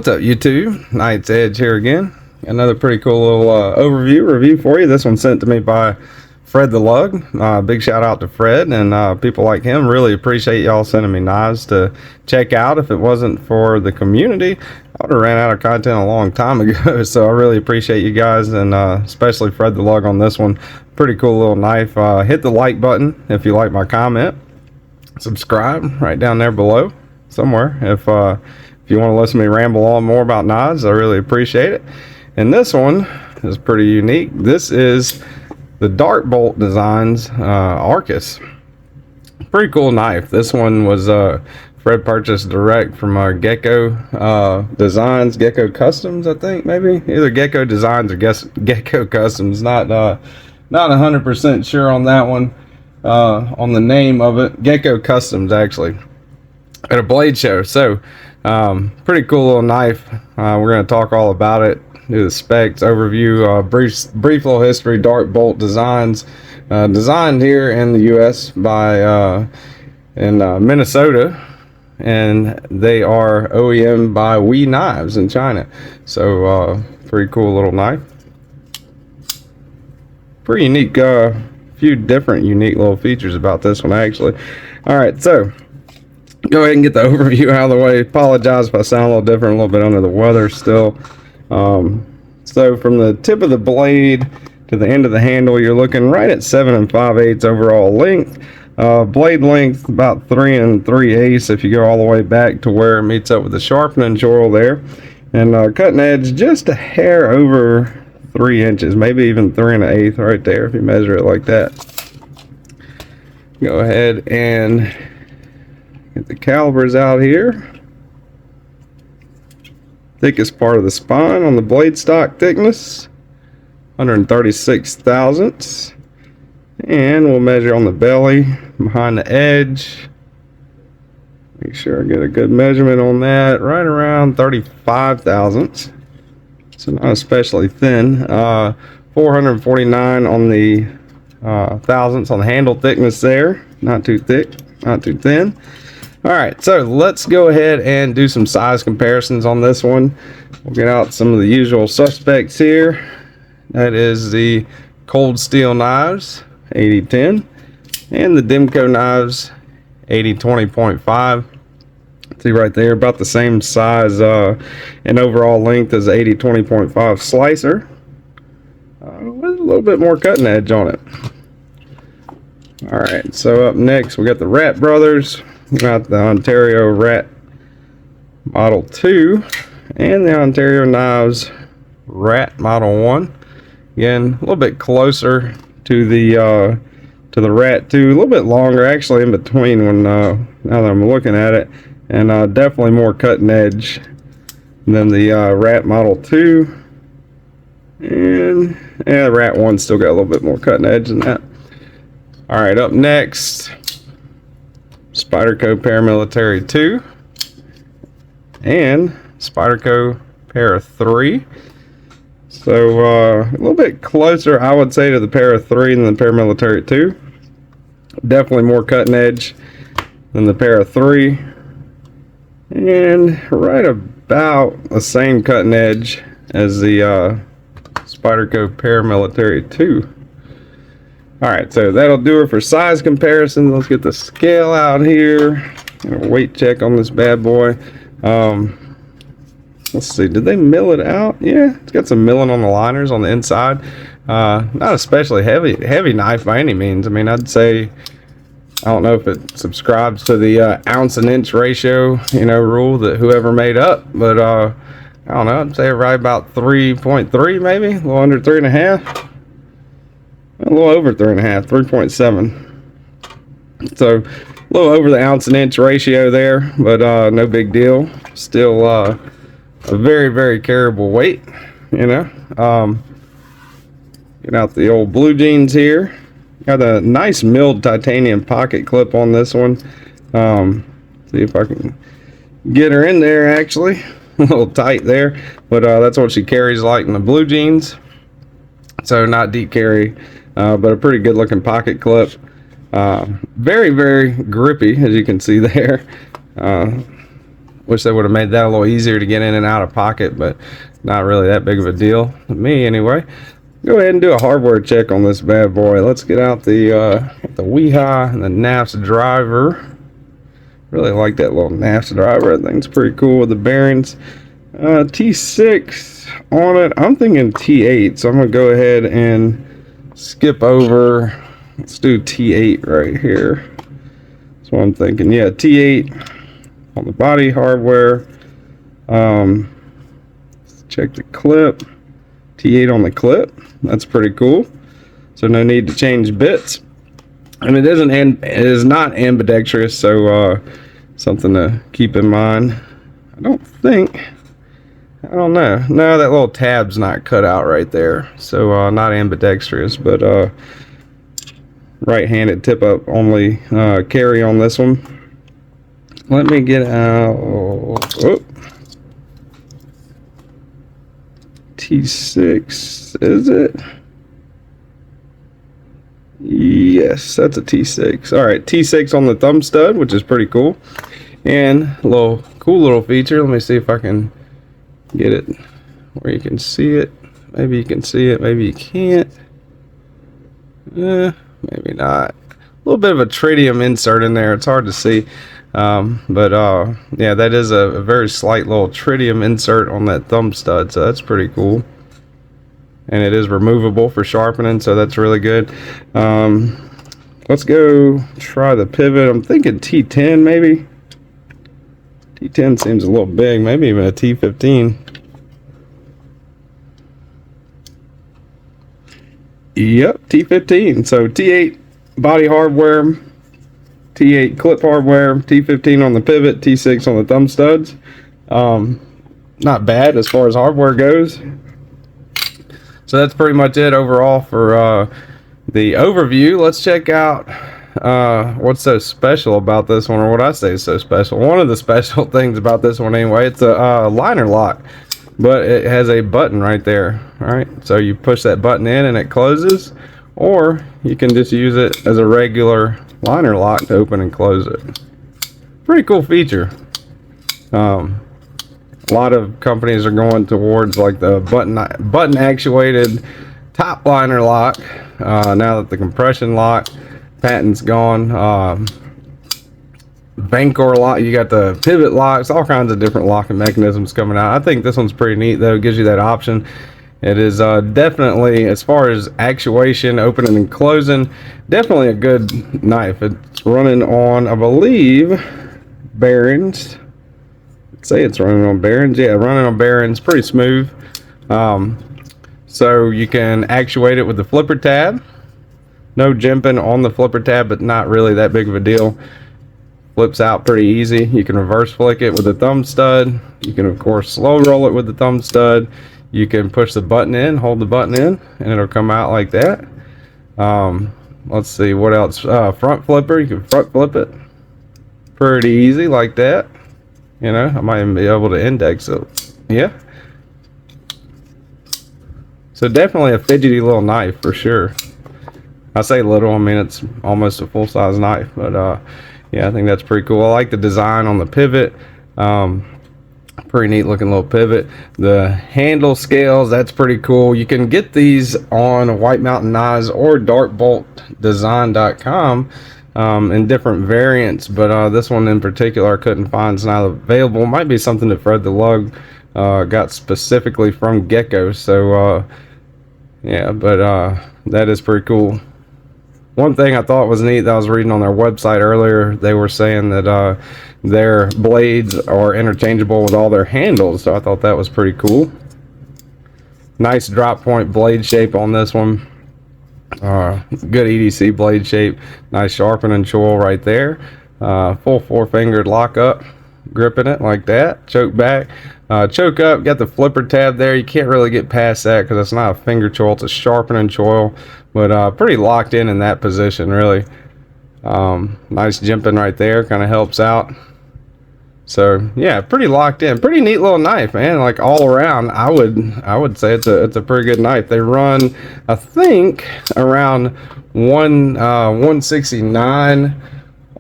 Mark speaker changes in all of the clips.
Speaker 1: What's up, YouTube? Knight's Edge here again. Another pretty cool little review for you. This one sent to me by Fred the Lug. Big shout out to Fred and people like him. Really appreciate y'all sending me knives to check out. If it wasn't for the community, I would have ran out of content a long time ago. So I really appreciate you guys, and especially Fred the Lug on this one. Pretty cool little knife. Hit the like button if you like my comment. Subscribe right down there below somewhere if you want to listen to me ramble on more about knives. I really appreciate it. And this one is pretty unique. This is the Dart Bolt Designs Arcus. Pretty cool knife. This one was Fred purchased direct from Gecko Designs, Gecko Customs, I think, maybe either Gecko Designs or Gecko Customs. Not 100% sure on that one, on the name of it. Gecko Customs, actually, at a blade show. So pretty cool little knife. We're going to talk all about it, do the specs, overview, brief little history. Dart Bolt Designs, designed here in the US by in Minnesota, and they are OEM by KnivesShipFree in China. So pretty cool little knife, pretty unique. Few different unique little features about this one, actually. All right, so go ahead and get the overview out of the way. Apologize if I sound a little different, a little bit under the weather still. So from the tip of the blade to the end of the handle, you're looking right at 7 5/8 overall length. Blade length about 3 3/8 if you go all the way back to where it meets up with the sharpening choil there. And cutting edge just a hair over 3 inches, maybe even 3 1/8 right there if you measure it like that. Go ahead and get the calibers out here. Thickest part of the spine on the blade stock thickness, 136 thousandths. And we'll measure on the belly behind the edge. Make sure I get a good measurement on that, right around 35 thousandths. So not especially thin. 449 on the thousandths on the handle thickness there. Not too thick, not too thin. All right, so let's go ahead and do some size comparisons on this one. We'll get out some of the usual suspects here. That is the Cold Steel Knives 8010 and the Demco Knives 8020.5. See right there, about the same size and overall length as the 8020.5 slicer, with a little bit more cutting edge on it. All right, so up next we got the Rat Brothers. We got the Ontario Rat Model 2 and the Ontario Knives Rat Model 1. Again, a little bit closer to the Rat 2, a little bit longer actually in between when now that I'm looking at it, and definitely more cutting edge than the Rat Model 2. And yeah, the Rat 1 still got a little bit more cutting edge than that. All right, up next, Spyderco Paramilitary 2 and Spyderco Para 3. So a little bit closer, I would say, to the Para 3 than the Paramilitary 2. Definitely more cutting edge than the Para 3. And right about the same cutting edge as the Spyderco Paramilitary 2. Alright, so that'll do it for size comparison. Let's get the scale out here. Weight check on this bad boy. Let's see, did they mill it out? Yeah, it's got some milling on the liners on the inside. Not especially heavy knife by any means. I mean, I'd say, I don't know if it subscribes to the ounce and inch ratio, rule that whoever made up, but I don't know, I'd say right about 3.3 maybe, a little under 3.5. A little over 3.5, 3.7. So a little over the ounce and inch ratio there, but no big deal. Still a very, very carryable weight, Get out the old blue jeans here. Got a nice milled titanium pocket clip on this one. See if I can get her in there, actually. A little tight there, but that's what she carries like in the blue jeans. So not deep carry, but a pretty good looking pocket clip. Very, very grippy, as you can see there. Wish they would have made that a little easier to get in and out of pocket, but not really that big of a deal to me anyway. Go ahead and do a hardware check on this bad boy. Let's get out the Weehaw and the NAFS driver. Really like that little NAFS driver. I think it's pretty cool with the bearings. T6 on it. I'm thinking T8, so I'm gonna go ahead and skip over. Let's do T8 right here. That's what I'm thinking. Yeah, T8 on the body hardware. Let's check the clip. T8 on the clip. That's pretty cool. So no need to change bits. And it is not ambidextrous, so something to keep in mind. I don't know. No, that little tab's not cut out right there. So not ambidextrous, but right-handed tip-up only carry on this one. Let me get out. T6, is it? Yes, that's a T6. All right, T6 on the thumb stud, which is pretty cool. And a cool little feature. Let me see if I can get it where you can see it. Maybe you can see it, maybe you can't. Maybe not. A little bit of a tritium insert in there. It's hard to see. Yeah, that is a very slight little tritium insert on that thumb stud, so that's pretty cool. And it is removable for sharpening, so that's really good. Let's go try the pivot. I'm thinking T10 maybe. T10 seems a little big, maybe even a T15. Yep, T15. So T8 body hardware, T8 clip hardware, T15 on the pivot, T6 on the thumb studs. Not bad as far as hardware goes. So that's pretty much it overall for the overview. Let's check out what's so special about this one, or what I say is so special. One of the special things about this one anyway, it's a liner lock, but it has a button right there. All right, so you push that button in and it closes, or you can just use it as a regular liner lock to open and close it. Pretty cool feature. A lot of companies are going towards like the button actuated top liner lock now that the compression lock patent's gone. Vancor lock, you got the pivot locks, all kinds of different locking mechanisms coming out. I think this one's pretty neat though. It gives you that option. It is definitely, as far as actuation, opening and closing, definitely a good knife. It's running on, I believe, bearings. Let's say it's running on bearings. Yeah, running on bearings, pretty smooth. So you can actuate it with the flipper tab. No jimping on the flipper tab, but not really that big of a deal. Flips out pretty easy. You can reverse flick it with the thumb stud. You can, of course, slow roll it with the thumb stud. You can push the button in, hold the button in, and it'll come out like that. Let's see, what else? Front flipper, you can front flip it. Pretty easy like that. You know, I might even be able to index it. Yeah. So definitely a fidgety little knife for sure. I say little, I mean it's almost a full-size knife, but yeah, I think that's pretty cool. I like the design on the pivot. Pretty neat looking little pivot. The handle scales, that's pretty cool. You can get these on White Mountain Knives or darkboltdesign.com in different variants, but this one in particular I couldn't find. It's not available. It might be something that Fred the Lug got specifically from Gecko. So yeah, but that is pretty cool. One thing I thought was neat that I was reading on their website earlier, they were saying that their blades are interchangeable with all their handles, so I thought that was pretty cool. Nice drop point blade shape on this one. Good EDC blade shape. Nice sharpening choil right there. Full four-fingered lock up, gripping it like that. Choke back. Choke up, got the flipper tab there. You can't really get past that because it's not a finger choil, it's a sharpening choil, but pretty locked in that position really. Nice jimping right there, kind of helps out. So yeah, pretty locked in. Pretty neat little knife, man. Like all around, I would say it's a pretty good knife. They run, I think, around 169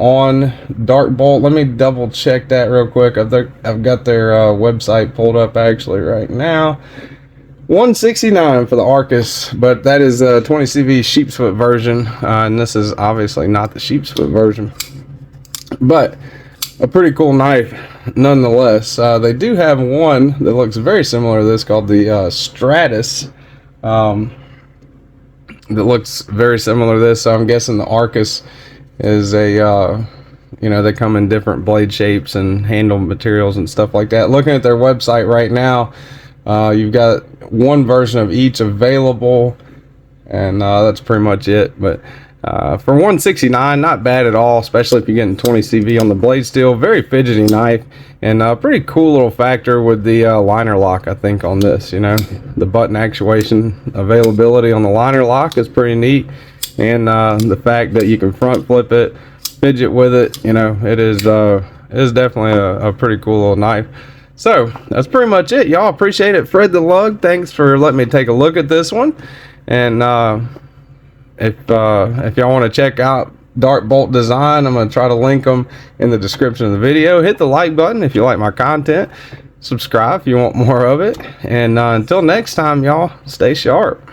Speaker 1: on Dark Bolt. Let me double check that real quick. I've got their website pulled up actually right now. $169 for the Arcus, but that is a 20 CV sheepsfoot version, and this is obviously not the sheepsfoot version, but a pretty cool knife nonetheless. They do have one that looks very similar to this called the Stratus, that looks very similar to this, so I'm guessing the Arcus is a you know, they come in different blade shapes and handle materials and stuff like that. Looking at their website right now, you've got one version of each available, and that's pretty much it. But for $169, not bad at all, especially if you're getting 20 CV on the blade steel. Very fidgety knife, and a pretty cool little factor with the liner lock, I think, on this. You know, the button actuation availability on the liner lock is pretty neat, and the fact that you can front flip it, fidget with it, you know, it is definitely a pretty cool little knife. So that's pretty much it, y'all. Appreciate it. Fred the Lug, thanks for letting me take a look at this one. And if y'all want to check out Dark Bolt design, I'm going to try to link them in the description of the video. Hit the like button if you like my content. Subscribe if you want more of it. And until next time, y'all, stay sharp.